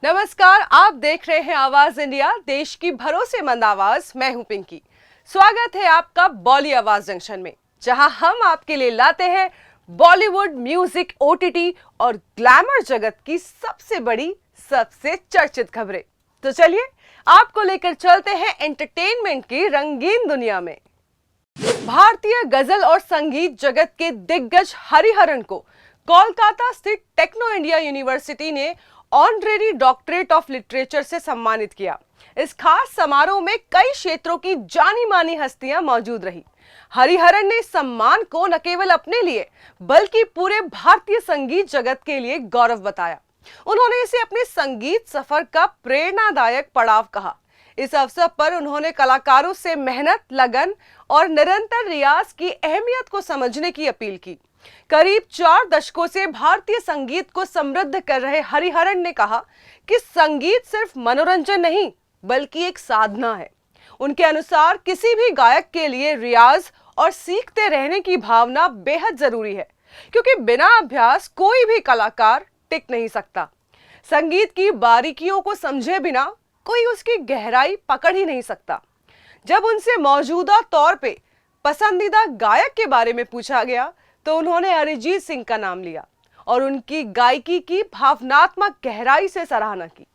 नमस्कार, आप देख रहे हैं आवाज इंडिया, देश की भरोसेमंद आवाज। मैं हूं पिंकी। स्वागत है आपका बॉली आवाज जंक्शन में, जहां हम आपके लिए लाते हैं बॉलीवुड, म्यूजिक, ओटीटी और ग्लैमर जगत की सबसे बड़ी, सबसे चर्चित खबरें। तो चलिए आपको लेकर चलते हैं एंटरटेनमेंट की रंगीन दुनिया में। भारतीय गजल और संगीत जगत के दिग्गज हरिहरन को कोलकाता स्थित टेक्नो इंडिया यूनिवर्सिटी ने ऑनरेरी डॉक्टरेट ऑफ लिटरेचर से सम्मानित किया। इस खास समारोह में कई क्षेत्रों की जानी मानी हस्तियां मौजूद रही। हरिहरन ने सम्मान को न केवल अपने लिए बल्कि पूरे भारतीय संगीत जगत के लिए गौरव बताया। उन्होंने इसे अपने संगीत सफर का प्रेरणादायक पड़ाव कहा। इस अवसर पर उन्होंने कलाकारों से मेहनत, लगन और निरंतर रियाज की अहमियत को समझने की अपील की। करीब 4 दशकों से भारतीय संगीत को समृद्ध कर रहे हरिहरन ने कहा कि संगीत सिर्फ मनोरंजन नहीं बल्कि एक साधना है। उनके अनुसार किसी भी गायक के लिए रियाज और सीखते रहने की भावना बेहद जरूरी है, क्योंकि बिना अभ्यास कोई भी कलाकार टिक नहीं सकता। संगीत की बारीकियों को समझे बिना कोई उसकी गहराई पकड़ ही नहीं सकता। जब उनसे मौजूदा तौर पे पसंदीदा गायक के बारे में पूछा गया तो उन्होंने अरिजीत सिंह का नाम लिया और उनकी गायकी की भावनात्मक गहराई से सराहना की।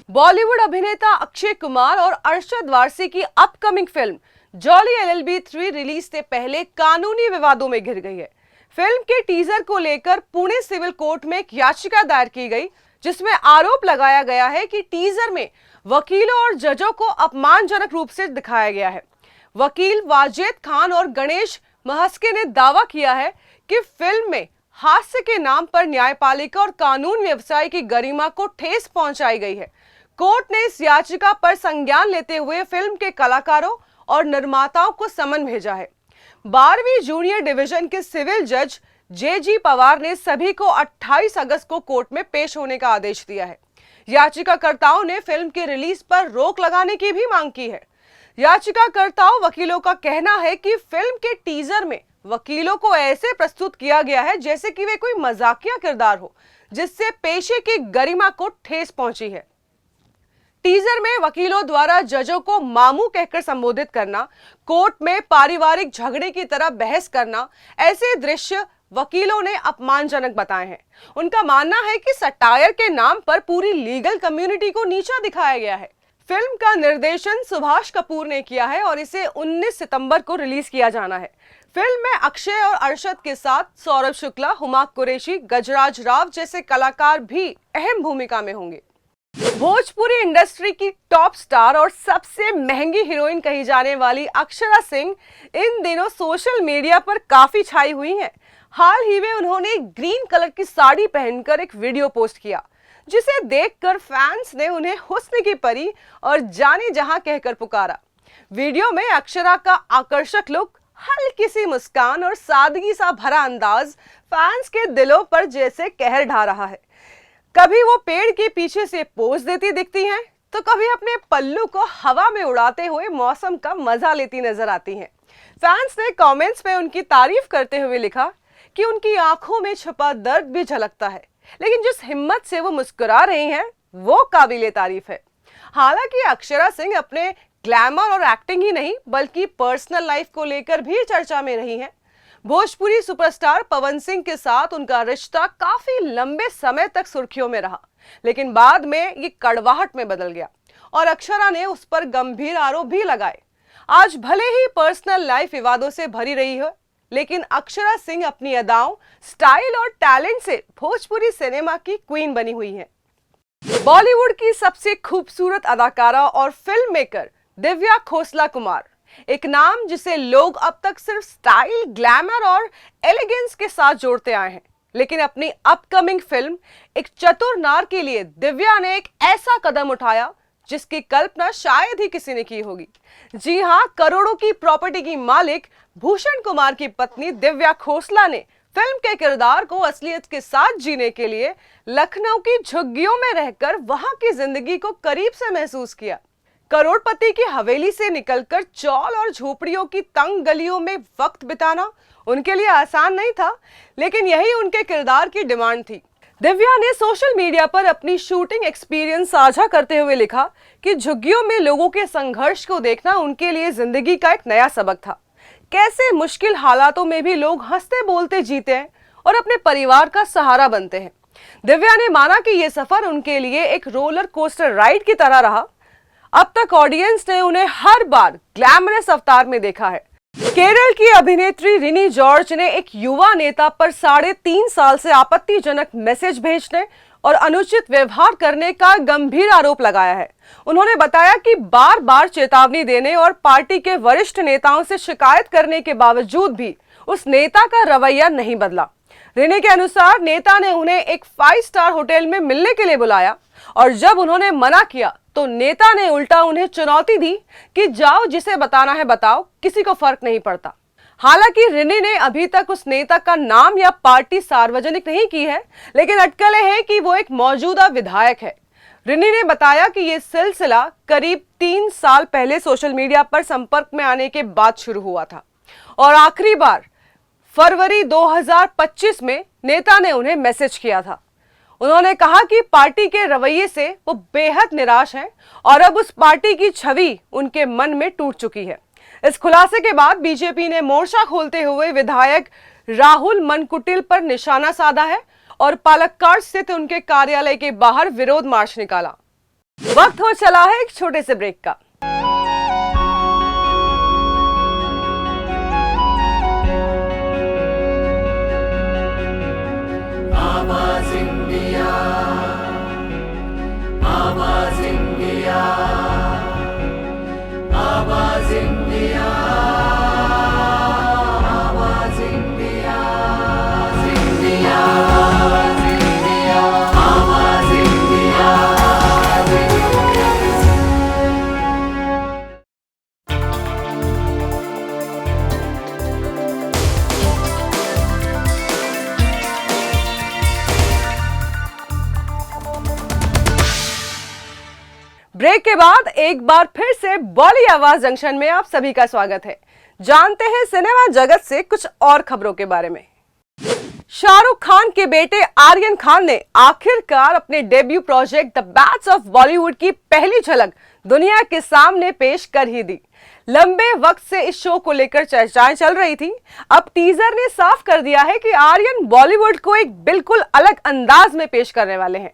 बॉलीवुड अभिनेता अक्षय कुमार और अरशद वारसी की upcoming film jolly LLB 3 release से पहले कानूनी विवादों में घिर गई है। फिल्म के टीजर को लेकर पुणे सिविल कोर्ट में एक याचिका दायर की गई, जिसमें आरोप लगाया गया है कि टीजर में वकीलों और जजों को अपमानजनक रूप से दिखाया गया है। वकील वाजेद खान और गणेश महस्के ने दावा किया है कि फिल्म में हास्य के नाम पर न्यायपालिका और कानून व्यवसाय की गरिमा को ठेस पहुंचाई गई है। कोर्ट ने इस याचिका पर संज्ञान लेते हुए फिल्म के कलाकारों और निर्माताओं को समन भेजा है। 12वीं जूनियर डिवीजन के सिविल जज JG पवार ने सभी को 28 अगस्त को कोर्ट में पेश होने का आदेश दिया है। याचिकाकर्ताओं ने फिल्म की रिलीज पर रोक लगाने की भी मांग की है। याचिकाकर्ताओं वकीलों का कहना है कि फिल्म के टीजर में वकीलों को ऐसे प्रस्तुत किया गया है जैसे कि वे कोई मजाकिया किरदार हो, जिससे पेशे की गरिमा को ठेस पहुंची है। टीजर में वकीलों द्वारा जजों को मामू कहकर संबोधित करना, कोर्ट में पारिवारिक झगड़े की तरह बहस करना, ऐसे दृश्य वकीलों ने अपमानजनक बताए हैं। उनका मानना है कि सटायर के नाम पर पूरी लीगल कम्युनिटी को नीचा दिखाया गया है। फिल्म का निर्देशन सुभाष कपूर ने किया है और इसे 19 सितंबर को रिलीज किया जाना है। फिल्म में अक्षय और अरशद के साथ सौरभ शुक्ला, हुमा कुरैशी, गजराज राव जैसे कलाकार भी अहम भूमिका में होंगे। भोजपुरी इंडस्ट्री की टॉप स्टार और सबसे महंगी हीरोइन कही जाने वाली अक्षरा सिंह इन दिनों सोशल मीडिया पर काफी छाई हुई हैं। हाल ही में उन्होंने ग्रीन कलर की साड़ी पहनकर एक वीडियो पोस्ट किया, जिसे देखकर फैंस ने उन्हें हुस्न की परी और जानी जहां कहकर पुकारा। वीडियो में अक्षरा का आकर्षक लुक, हल्की सी मुस्कान और सादगी सा भरा अंदाज फैंस के दिलों पर जैसे कहर ढा रहा है। कभी वो पेड़ के पीछे से पोज देती दिखती हैं, तो कभी अपने पल्लू को हवा में उड़ाते हुए मौसम का मजा लेती नजर आती हैं। फैंस ने कमेंट्स में उनकी तारीफ करते हुए लिखा कि उनकी आंखों में छुपा दर्द भी झलकता है, लेकिन जिस हिम्मत से वो मुस्कुरा रही हैं वो काबिले तारीफ है। हालांकि अक्षरा सिंह अपने ग्लैमर और एक्टिंग ही नहीं बल्कि पर्सनल लाइफ को लेकर भी चर्चा में रही हैं। भोजपुरी सुपरस्टार पवन सिंह के साथ उनका रिश्ता काफी लंबे समय तक सुर्खियों में रहा, लेकिन बाद में ये कड़वाहट में बदल गया और अक्षरा ने उस पर गंभीर आरोप भी लगाए। आज भले ही पर्सनल लाइफ विवादों से भरी रही है, लेकिन अक्षरा सिंह अपनी अदाओं, स्टाइल और टैलेंट से भोजपुरी सिनेमा की क्वीन बनी हुई हैं। बॉलीवुड की सबसे खूबसूरत अदाकारा और फिल्म मेकर दिव्या खोसला कुमार, एक नाम जिसे लोग अब तक सिर्फ स्टाइल, ग्लैमर और एलिगेंस के साथ जोड़ते आए हैं, लेकिन अपनी अपकमिंग फिल्म एक चतुर नार के लिए दिव्या ने एक ऐसा कदम उठाया जिसकी कल्पना शायद ही किसी ने की होगी। जी हां, करोड़ों की प्रॉपर्टी की मालिक भूषण कुमार की पत्नी दिव्या खोसला ने फिल्म के किरदार को असलियत के साथ जीने के लिए लखनऊ की झुग्गियों में रहकर वहां की जिंदगी को करीब से महसूस किया। करोड़पति की हवेली से निकलकर चौल और झोपड़ियों की तंग गलियों में वक्त बिताना उनके लिए आसान नहीं था, लेकिन यही उनके किरदार की डिमांड थी। दिव्या ने सोशल मीडिया पर अपनी शूटिंग एक्सपीरियंस साझा करते हुए लिखा कि झुग्गियों में लोगों के संघर्ष को देखना उनके लिए जिंदगी का एक नया सबक था। कैसे मुश्किल हालातों में भी लोग हंसते बोलते जीते हैं और अपने परिवार का सहारा बनते हैं। दिव्या ने माना कि यह सफर उनके लिए एक रोलर कोस्टर राइड की तरह रहा। अब तक ऑडियंस ने उन्हें हर बार ग्लैमरस अवतार में देखा है। केरल की अभिनेत्री रिनी जॉर्ज ने एक युवा नेता पर 3.5 साल से आपत्तिजनक मैसेज भेजने और अनुचित व्यवहार करने का गंभीर आरोप लगाया है। उन्होंने बताया कि बार बार चेतावनी देने और पार्टी के वरिष्ठ नेताओं से शिकायत करने के बावजूद भी उस नेता का रवैया नहीं बदला। रिनी के अनुसार नेता ने उन्हें एक 5 स्टार होटल में मिलने के लिए बुलाया और जब उन्होंने मना किया तो नेता ने उल्टा उन्हें चुनौती दी कि जाओ, जिसे बताना है बताओ, किसी को फर्क नहीं पड़ता। हालांकि रिनी ने अभी तक उस नेता का नाम या पार्टी सार्वजनिक नहीं की है, लेकिन अटकलें हैं कि वो एक मौजूदा विधायक है। रिनी ने बताया कि ये सिलसिला करीब 3 साल पहले सोशल मीडिया पर संपर्क में आने के बाद शुरू हुआ था और आखिरी बार फरवरी 2025 में नेता ने उन्हें मैसेज किया था। उन्होंने कहा कि पार्टी के रवैये से वो बेहद निराश हैं और अब उस पार्टी की छवि उनके मन में टूट चुकी है। इस खुलासे के बाद बीजेपी ने मोर्चा खोलते हुए विधायक राहुल मनकुटिल पर निशाना साधा है और पालक्काड़ स्थित उनके कार्यालय के बाहर विरोध मार्च निकाला। वक्त हो चला है एक छोटे से ब्रेक का। ब्रेक के बाद एक बार फिर से बॉली आवाज जंक्शन में आप सभी का स्वागत है। जानते हैं सिनेमा जगत से कुछ और खबरों के बारे में। शाहरुख खान के बेटे आर्यन खान ने आखिरकार अपने debut project the bats of Bollywood की पहली झलक दुनिया के सामने पेश कर ही दी। लंबे वक्त से इस शो को लेकर चर्चाएं चल रही थी। अब टीजर ने साफ कर दिया है कि आर्यन बॉलीवुड को एक बिल्कुल अलग अंदाज में पेश करने वाले हैं।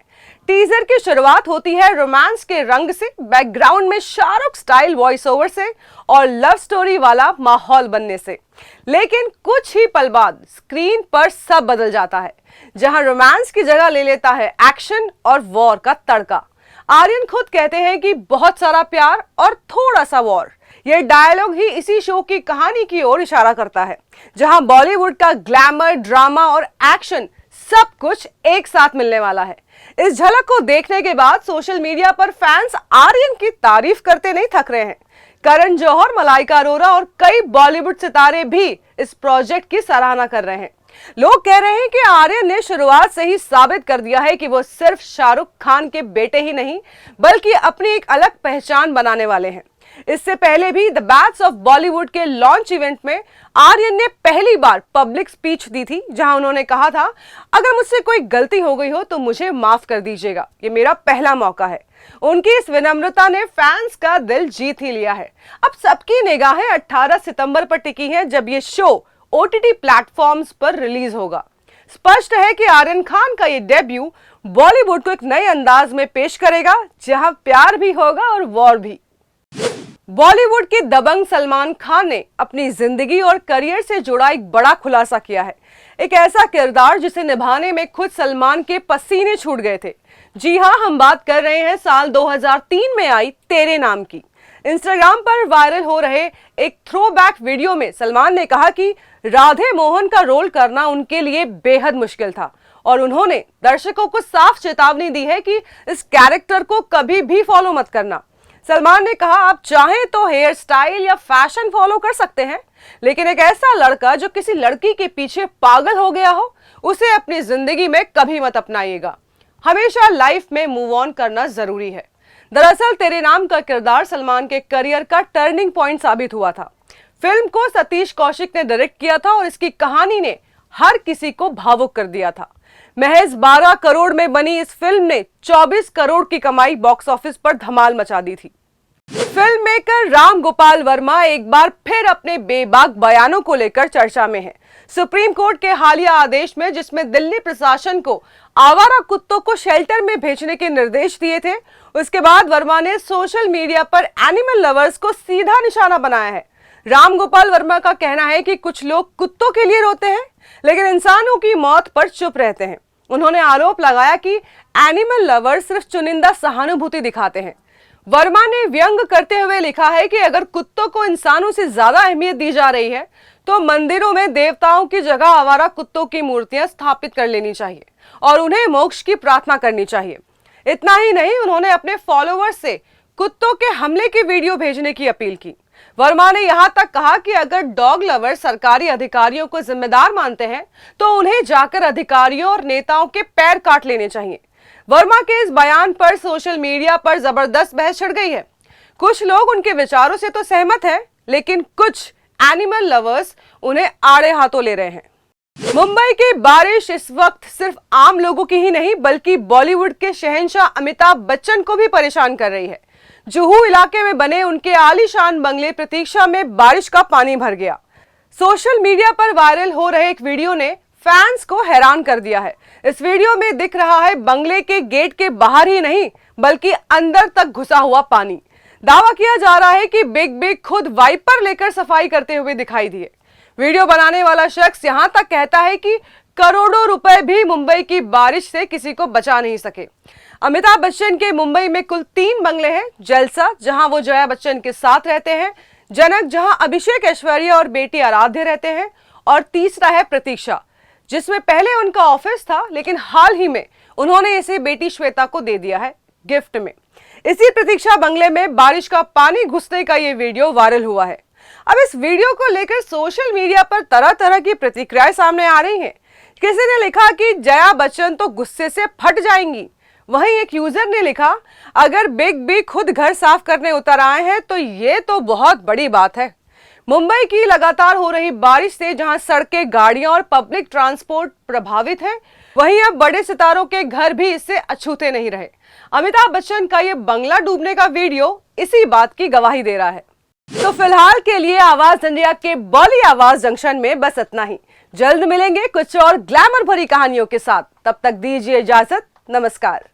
टीजर की शुरुआत होती है रोमांस के रंग से, बैकग्राउंड में शाहरुख स्टाइल वॉइस ओवर से और लव स्टोरी वाला माहौल बनने से। लेकिन कुछ ही पल बाद स्क्रीन पर सब बदल जाता है। जहां रोमांस की जगह ले लेता है एक्शन और वॉर का तड़का। आर्यन खुद कहते हैं कि बहुत सारा प्यार और थोड़ा सा वॉर। यह डायलॉग ही इसी शो की कहानी की ओर इशारा करता है, जहां बॉलीवुड का ग्लैमर, ड्रामा और एक्शन सब कुछ एक साथ मिलने वाला है। इस झलक को देखने के बाद सोशल मीडिया पर फैंस आर्यन की तारीफ करते नहीं थक रहे हैं। करण जौहर, मलाइका अरोरा और कई बॉलीवुड सितारे भी इस प्रोजेक्ट की सराहना कर रहे हैं। लोग कह रहे हैं कि आर्यन ने शुरुआत से ही साबित कर दिया है कि वो सिर्फ शाहरुख खान के बेटे ही नहीं, बल्कि अपनी एक अलग पहचान बनाने वाले हैं। इससे पहले भी द बैट्स ऑफ बॉलीवुड के लॉन्च इवेंट में आर्यन ने पहली बार पब्लिक स्पीच दी थी, जहां उन्होंने कहा था, अगर मुझसे कोई गलती हो गई हो तो मुझे माफ कर दीजिएगा, ये मेरा पहला मौका है। उनकी इस विनम्रता ने फैंस का दिल जीत ही लिया है। अब सबकी निगाहें 18 सितंबर पर टिकी हैं, जब ये शो OTT प्लेटफॉर्म्स पर रिलीज होगा। स्पष्ट है कि आर्यन खान का ये डेब्यू बॉलीवुड को एक नए अंदाज में पेश करेगा, जहां प्यार भी होगा और वॉर भी। बॉलीवुड के दबंग सलमान खान ने अपनी जिंदगी और करियर से जुड़ा एक बड़ा खुलासा किया है। एक ऐसा किरदार जिसे निभाने में खुद सलमान के पसीने छूट गए थे। जी हां, हम बात कर रहे हैं साल 2003 में आई तेरे नाम की। इंस्टाग्राम पर वायरल हो रहे एक थ्रोबैक वीडियो में सलमान ने कहा कि राधे मोहन का रोल करना उनके लिए बेहद मुश्किल था और उन्होंने दर्शकों को साफ चेतावनी दी है कि इस कैरेक्टर को कभी भी फॉलो मत करना। सलमान ने कहा, आप चाहें तो हेयर स्टाइल या फैशन फॉलो कर सकते हैं, लेकिन एक ऐसा लड़का जो किसी लड़की के पीछे पागल हो गया हो, उसे अपनी जिंदगी में कभी मत अपनाइएगा। हमेशा लाइफ में मूव ऑन करना जरूरी है। दरअसल तेरे नाम का किरदार सलमान के करियर का टर्निंग पॉइंट साबित हुआ था। फिल्म को सतीश कौशिक ने डायरेक्ट किया था और इसकी कहानी ने हर किसी को भावुक कर दिया था। महज 12 करोड़ में बनी इस फिल्म ने 24 करोड़ की कमाई बॉक्स ऑफिस पर धमाल मचा दी थी। फिल्म मेकर राम गोपाल वर्मा एक बार फिर अपने बेबाक बयानों को लेकर चर्चा में है। सुप्रीम कोर्ट के हालिया आदेश में, जिसमें दिल्ली प्रशासन को आवारा कुत्तों को शेल्टर में भेजने के निर्देश दिए थे, उसके बाद वर्मा ने सोशल मीडिया पर एनिमल लवर्स को सीधा निशाना बनाया है। राम गोपाल वर्मा का कहना है कि कुछ लोग कुत्तों के लिए रोते हैं लेकिन इंसानों की मौत पर चुप रहते हैं। उन्होंने आरोप लगाया कि एनिमल लवर्स सिर्फ चुनिंदा सहानुभूति दिखाते हैं। वर्मा ने व्यंग करते हुए लिखा है कि अगर कुत्तों को इंसानों से ज्यादा अहमियत दी जा रही है तो मंदिरों में देवताओं की जगह आवारा कुत्तों की मूर्तियां स्थापित कर लेनी चाहिए और उन्हें मोक्ष की प्रार्थना करनी चाहिए। इतना ही नहीं, उन्होंने अपने फॉलोअर्स से कुत्तों के हमले की वीडियो भेजने की अपील की। वर्मा ने यहां तक कहा कि अगर डॉग लवर सरकारी अधिकारियों को जिम्मेदार मानते हैं तो उन्हें जाकर अधिकारियों और नेताओं के पैर काट लेने चाहिए। वर्मा के इस बयान पर सोशल मीडिया पर जबरदस्त बहस छिड़ गई है। कुछ लोग उनके विचारों से तो सहमत हैं, लेकिन कुछ एनिमल लवर्स उन्हें आड़े हाथों ले रहे हैं। मुंबई की बारिश इस वक्त सिर्फ आम लोगों की ही नहीं बल्कि बॉलीवुड के शहंशाह अमिताभ बच्चन को भी परेशान कर रही है। जुहू इलाके में बने उनके आलीशान बंगले प्रतीक्षा में बारिश का पानी भर गया। सोशल मीडिया पर वायरल हो रहे एक वीडियो ने फैंस को हैरान कर दिया है। इस वीडियो में दिख रहा है बंगले के गेट के बाहर ही नहीं बल्कि अंदर तक घुसा हुआ पानी। दावा किया जा रहा है कि बिग बी खुद वाइपर लेकर सफाई करते हुए दिखाई दिए। वीडियो बनाने वाला शख्स यहां तक कहता है कि करोड़ों रुपए भी मुंबई की बारिश से किसी को बचा नहीं सके। अमिताभ बच्चन के मुंबई में कुल 3 बंगले हैं। जलसा, जहां वो जया बच्चन के साथ रहते हैं, जनक, जहां अभिषेक, ऐश्वर्या और बेटी आराध्य रहते हैं, और तीसरा है प्रतीक्षा, जिसमें पहले उनका ऑफिस था लेकिन हाल ही में उन्होंने इसे बेटी श्वेता को दे दिया है गिफ्ट में। इसी प्रतीक्षा बंगले में बारिश का पानी घुसने का ये वीडियो वायरल हुआ है। अब इस वीडियो को लेकर सोशल मीडिया पर तरह तरह की प्रतिक्रियाएं सामने आ रही हैं। किसी ने लिखा कि जया बच्चन तो गुस्से से फट जाएंगी। वहीं एक यूजर ने लिखा, अगर बिग बी खुद घर साफ करने उतर आए हैं तो ये तो बहुत बड़ी बात है। मुंबई की लगातार हो रही बारिश से जहां सड़कें, गाड़ियां और पब्लिक ट्रांसपोर्ट प्रभावित है, वहीं अब बड़े सितारों के घर भी इससे अछूते नहीं रहे। अमिताभ बच्चन का ये बंगला डूबने का वीडियो इसी बात की गवाही दे रहा है। तो फिलहाल के लिए आवाज इंडिया के बॉली आवाज जंक्शन में बस इतना ही। जल्द मिलेंगे कुछ और ग्लैमर भरी कहानियों के साथ। तब तक दीजिए इजाजत। नमस्कार।